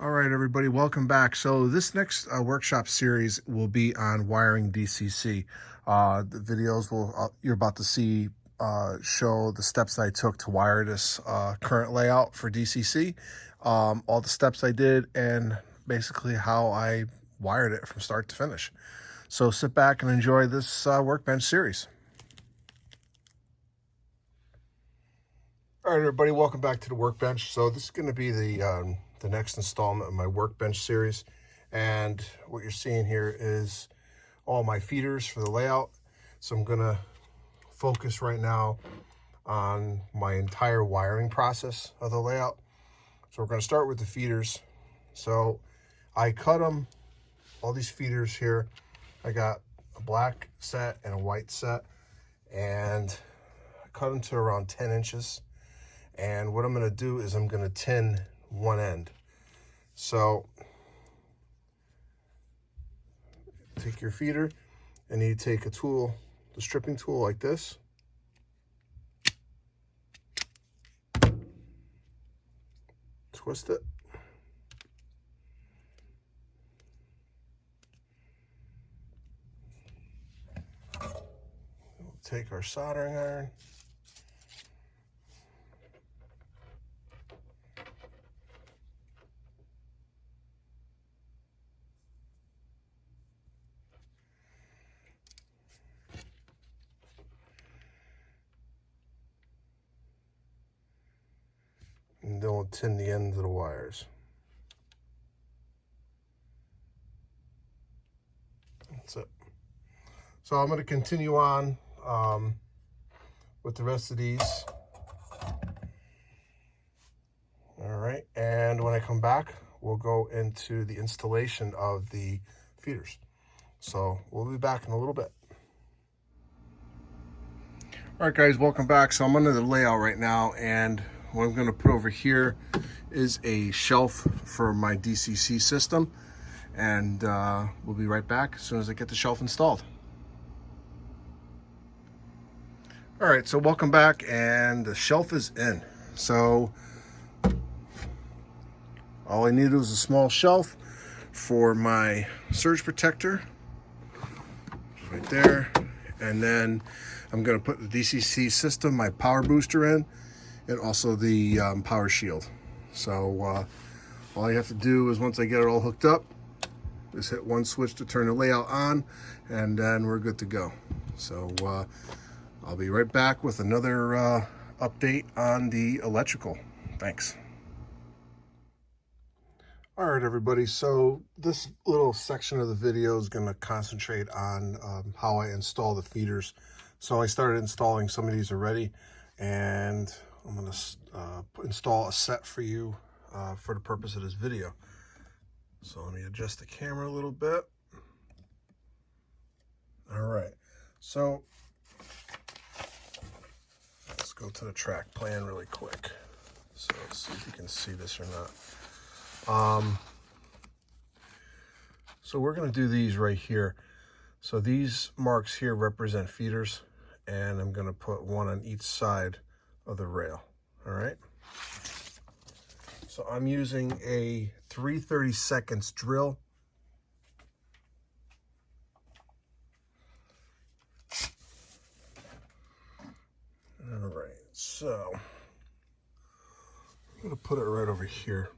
All right, everybody, welcome back. So this next workshop series will be on wiring DCC. The videos you're about to see show the steps that I took to wire this current layout for DCC, all the steps I did, and basically how I wired it from start to finish. So sit back and enjoy this workbench series. All right, everybody, welcome back to the workbench. So this is going to be the next installment of my workbench series, and what you're seeing here is all my feeders for the layout. So I'm going to focus right now on my entire wiring process of the layout. So we're going to start with the feeders. So I cut them, all these feeders here. I got a black set and a white set, and I cut them to around 10 inches. And what I'm going to do is I'm going to tin one end. So take your feeder and you take a tool, the stripping tool like this. Twist it. We'll take our soldering iron. And then we'll tin the ends of the wires. That's it. So I'm going to continue on with the rest of these. All right, and when I come back, we'll go into the installation of the feeders. So we'll be back in a little bit. All right, guys, welcome back. So I'm under the layout right now, and what I'm going to put over here is a shelf for my DCC system, and we'll be right back as soon as I get the shelf installed. All right, so welcome back, and the shelf is in. So all I needed was a small shelf for my surge protector, right there, and then I'm going to put the DCC system, my power booster in, and also the power shield. So all you have to do is, once I get it all hooked up, just hit one switch to turn the layout on, and then we're good to go. So I'll be right back with another update on the electrical. Thanks. All right, everybody, so this little section of the video is going to concentrate on how I install the feeders. So I started installing some of these already, and I'm going to install a set for you for the purpose of this video. So let me adjust the camera a little bit. All right, so let's go to the track plan really quick. So let's see if you can see this or not. So we're going to do these right here. So these marks here represent feeders, and I'm going to put one on each side of the rail. All right. So I'm using a 3/32 drill. All right. So I'm going to put it right over here.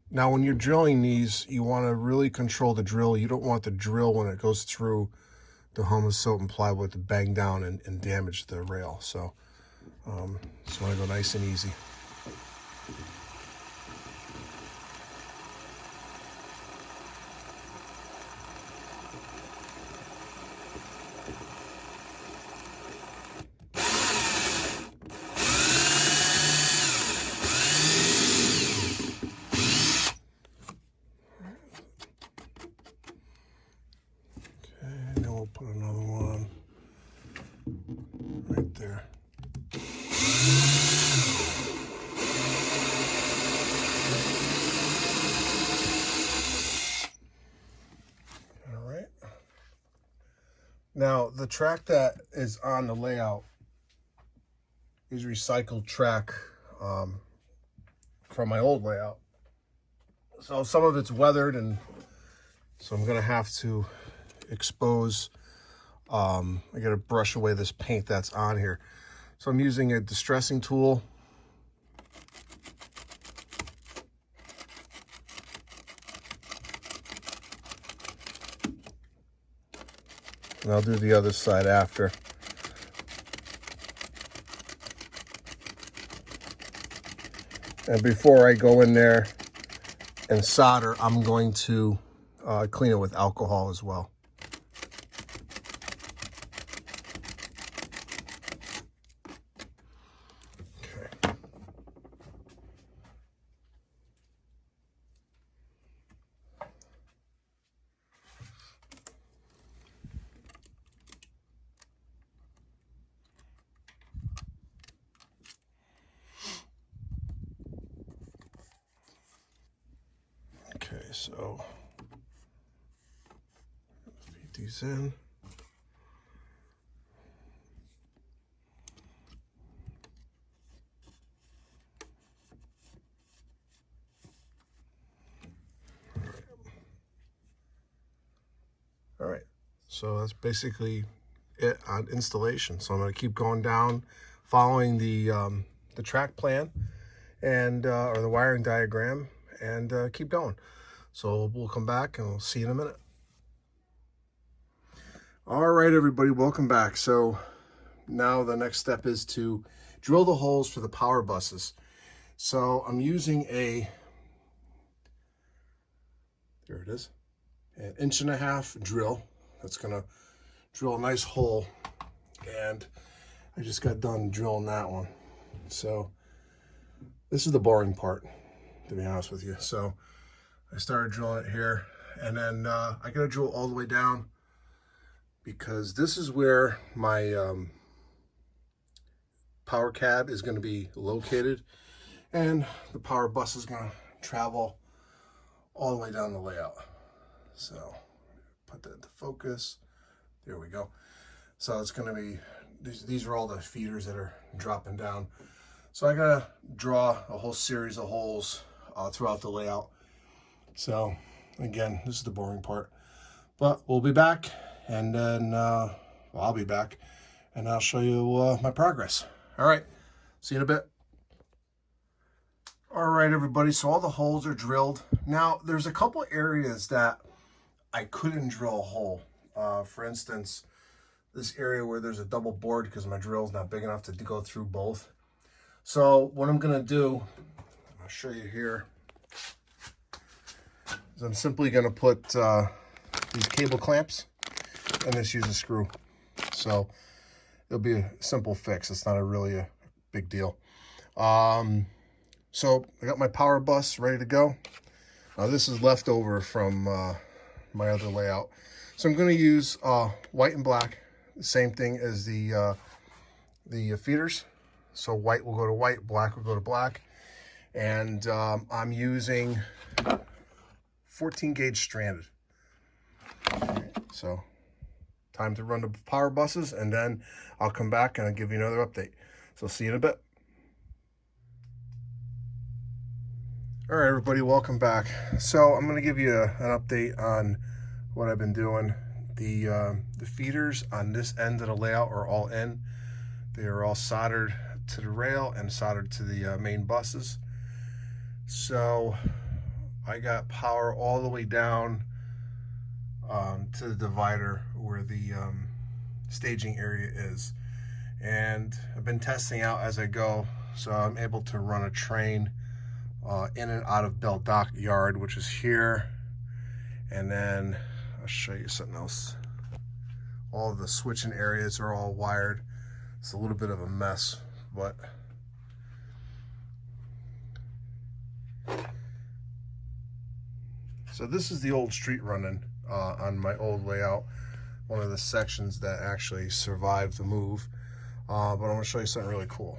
Now, when you're drilling these, you want to really control the drill. You don't want the drill, when it goes through the Homeless soap and plywood, to bang down and damage the rail. So just want to go nice and easy. Put another one right there. All right. Now, the track that is on the layout is recycled track from my old layout. So some of it's weathered, and so I'm gonna have to expose, I gotta brush away this paint that's on here. So I'm using a distressing tool. And I'll do the other side after. And before I go in there and solder, I'm going to clean it with alcohol as well. Okay. Okay, so feed these in. All right, so that's basically it on installation. So I'm going to keep going down, following the track plan and or the wiring diagram, and keep going. So we'll come back and we'll see you in a minute. All right, everybody, welcome back. So now the next step is to drill the holes for the power buses. So I'm using there it is, an 1.5 inch drill. That's gonna drill a nice hole, and I just got done drilling that one. So this is the boring part, to be honest with you. So I started drilling it here, and then I gotta drill all the way down, because this is where my power cab is gonna be located, and the power bus is gonna travel all the way down the layout. So put that into focus. There we go. So it's gonna be, these are all the feeders that are dropping down. So I gotta draw a whole series of holes throughout the layout. So again, this is the boring part, but we'll be back, and then well, I'll be back, and I'll show you my progress. All right, see you in a bit. All right, everybody, so all the holes are drilled. Now, there's a couple areas that I couldn't drill a hole. For instance, this area where there's a double board, because my drill's not big enough to go through both. So what I'm gonna do, I'll show you here, is I'm simply gonna put these cable clamps and just use a screw. So it'll be a simple fix. It's not really a big deal. So I got my power bus ready to go. This is leftover from my other layout. So I'm going to use white and black, the same thing as the feeders. So white will go to white, black will go to black. And I'm using 14 gauge stranded. So time to run the power buses, and then I'll come back and I'll give you another update. So see you in a bit. All right, everybody, welcome back. So I'm going to give you an update on what I've been doing. The feeders on this end of the layout are all in. They are all soldered to the rail and soldered to the main buses. So I got power all the way down to the divider where the staging area is. And I've been testing out as I go, so I'm able to run a train in and out of Bell Dock Yard, which is here. And then I'll show you something else. All of the switching areas are all wired. It's a little bit of a mess, but so this is the old street running on my old layout, one of the sections that actually survived the move. But I'm going to show you something really cool.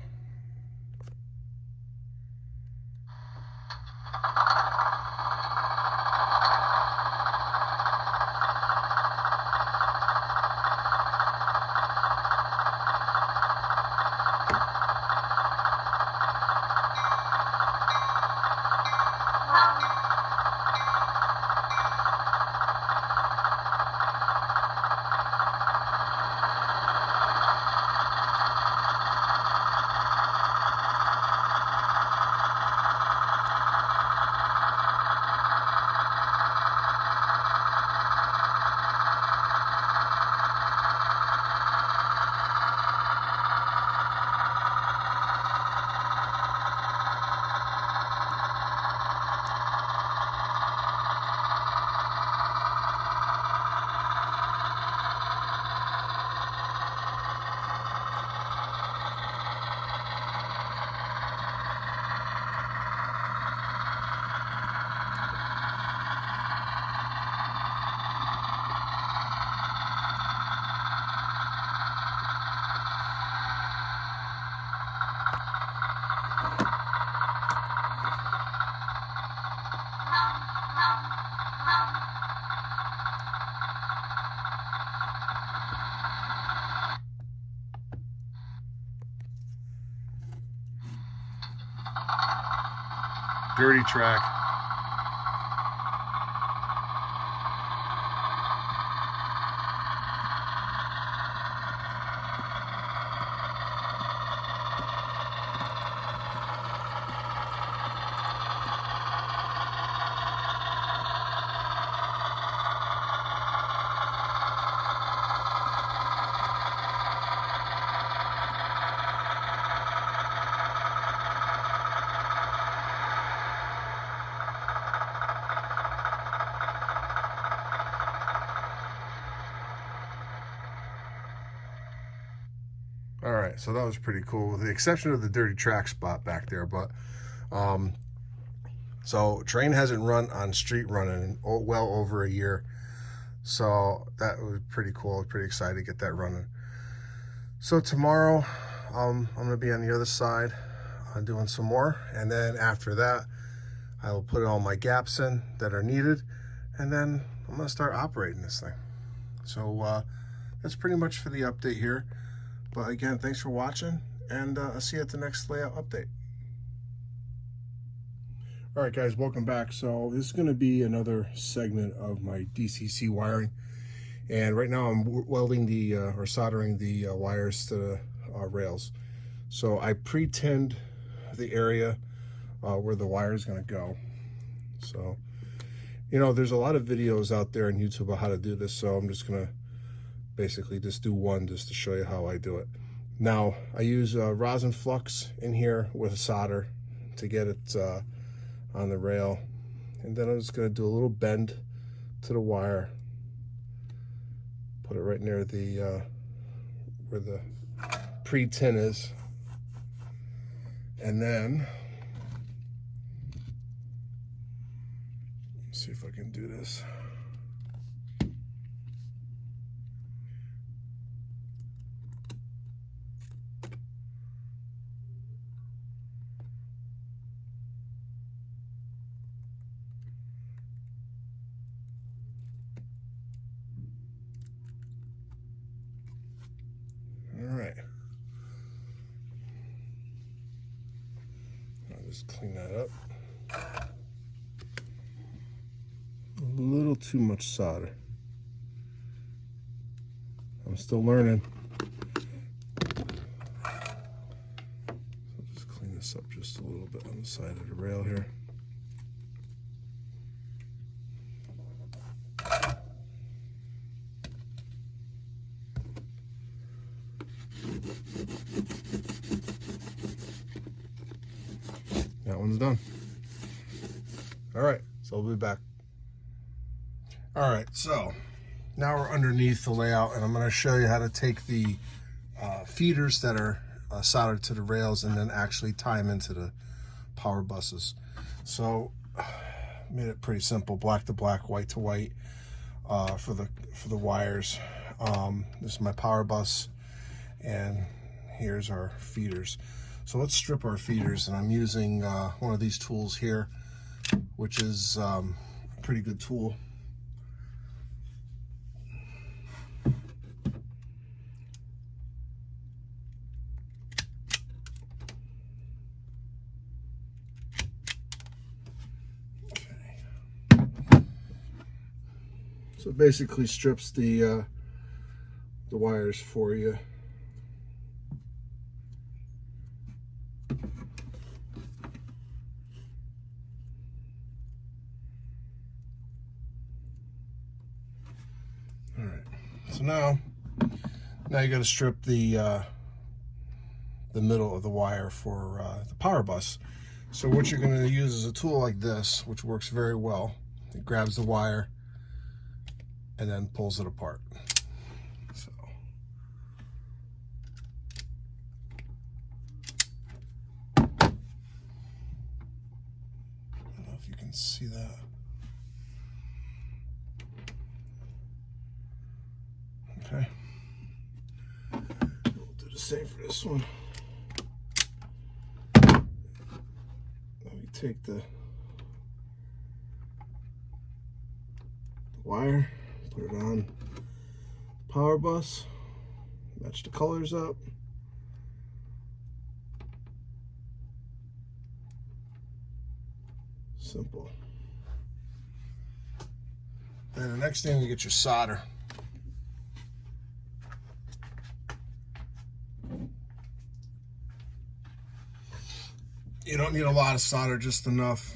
dirty track. All right, so that was pretty cool, with the exception of the dirty track spot back there. But so train hasn't run on street running in well over a year, so that was pretty cool. I was pretty excited to get that running. So tomorrow I'm going to be on the other side doing some more, and then after that I will put all my gaps in that are needed, and then I'm going to start operating this thing. So that's pretty much for the update here. But again, thanks for watching, and I'll see you at the next layout update. All right, guys, welcome back. So this is going to be another segment of my DCC wiring. And right now I'm welding the, or soldering the wires to the rails. So I pre-tinned the area where the wire is going to go. So, you know, there's a lot of videos out there on YouTube about how to do this. So I'm just going to basically just do one just to show you how I do it. Now I use rosin flux in here with a solder to get it on the rail, and then I'm just going to do a little bend to the wire, put it right near the where the pre-tin is, and then let's see if I can do this. All right, I'll just clean that up. A little too much solder. I'm still learning. So just clean this up just a little bit on the side of the rail here. That one's done. All right, so I'll be back. All right, so now we're underneath the layout, and I'm going to show you how to take the feeders that are soldered to the rails and then actually tie them into the power buses. So made it pretty simple: black to black, white to white for the wires. This is my power bus, and here's our feeders. So let's strip our feeders, and I'm using one of these tools here, which is a pretty good tool. So it basically strips the wires for you. All right, so now you got to strip the middle of the wire for the power bus. So what you're going to use is a tool like this, which works very well. It grabs the wire and then pulls it apart. So I don't know if you can see that. Okay, we'll do the same for this one. Let me take the wire, put it on the power bus, match the colors up. Simple. Then the next thing, you get your solder. You don't need a lot of solder, just enough.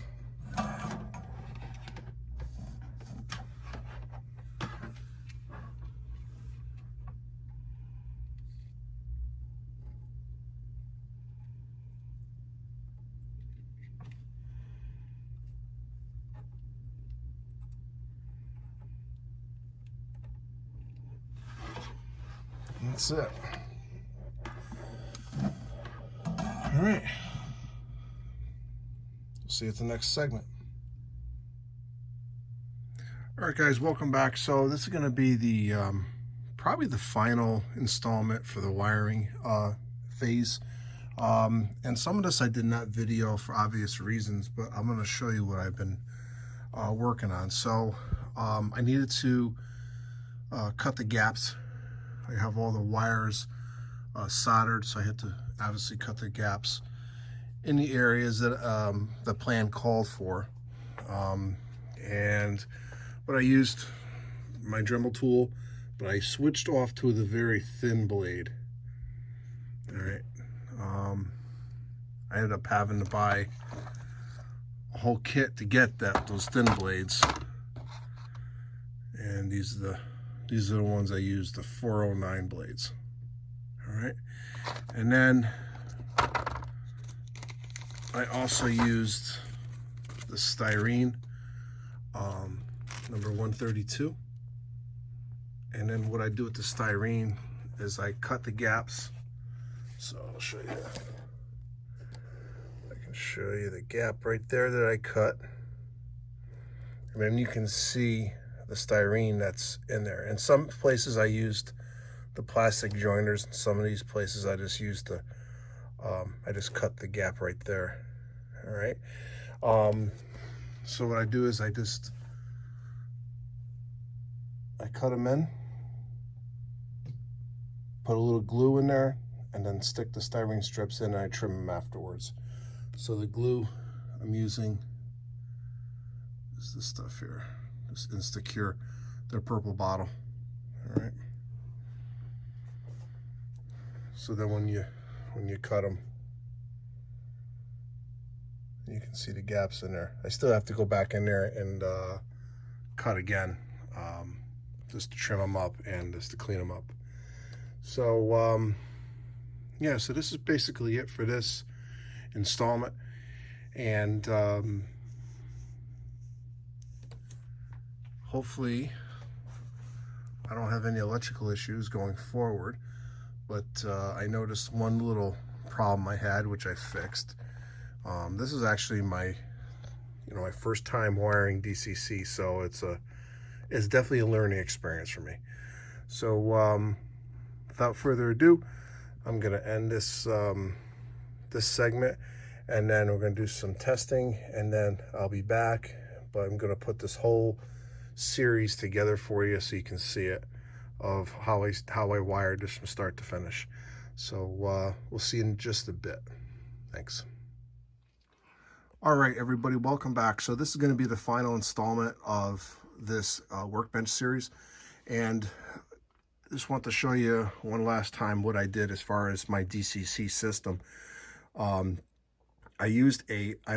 That's it. All right. See you at the next segment. All right, guys, welcome back. So this is going to be the probably the final installment for the wiring phase. And some of this I did not video for obvious reasons, but I'm going to show you what I've been working on. So I needed to cut the gaps. I have all the wires soldered, so I had to obviously cut the gaps in the areas that the plan called for. And I used my Dremel tool, but I switched off to the very thin blade. All right. I ended up having to buy a whole kit to get those thin blades. And these are the ones I use, the 409 blades. All right. And then I also used the styrene, number 132. And then what I do with the styrene is I cut the gaps. So I'll show you. I can show you the gap right there that I cut. And then you can see the styrene that's in there. In some places I used the plastic joiners. In some of these places I just used the, I just cut the gap right there. All right. So what I do is I cut them in, put a little glue in there, and then stick the styrene strips in, and I trim them afterwards. So the glue I'm using is this stuff here, this Instacure, their purple bottle. All right. So then when you cut them, you can see the gaps in there. I still have to go back in there and cut again, just to trim them up and just to clean them up. So yeah, so this is basically it for this installment. And hopefully I don't have any electrical issues going forward, but I noticed one little problem I had, which I fixed. This is actually my first time wiring DCC, so it's definitely a learning experience for me. So without further ado, I'm going to end this this segment, and then we're going to do some testing, and then I'll be back. But I'm going to put this whole series together for you so you can see it, of how I wired this from start to finish. So we'll see you in just a bit. Thanks. All right, everybody, welcome back. So this is going to be the final installment of this workbench series, and I just want to show you one last time what I did as far as my DCC system. I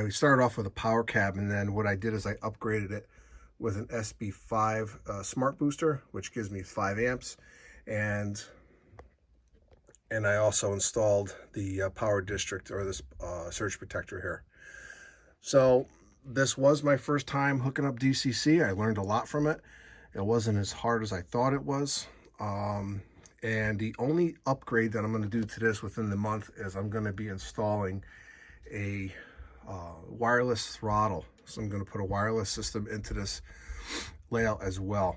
started off with a power cab, and then what I did is I upgraded it with an SB5 smart booster, which gives me 5 amps, and I also installed the power district, or this surge protector here. So this was my first time hooking up DCC. I learned a lot from it. It wasn't as hard as I thought it was. And the only upgrade that I'm going to do to this within the month is I'm going to be installing a wireless throttle. So I'm going to put a wireless system into this layout as well.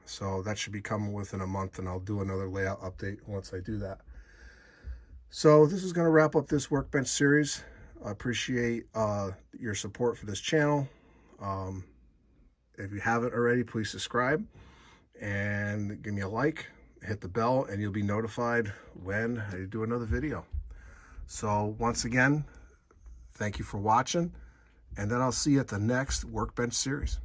So that should be coming within a month, and I'll do another layout update once I do that. So this is going to wrap up this workbench series. I appreciate your support for this channel. If you haven't already, please subscribe and give me a like, hit the bell, and you'll be notified when I do another video. So once again, thank you for watching, and then I'll see you at the next workbench series.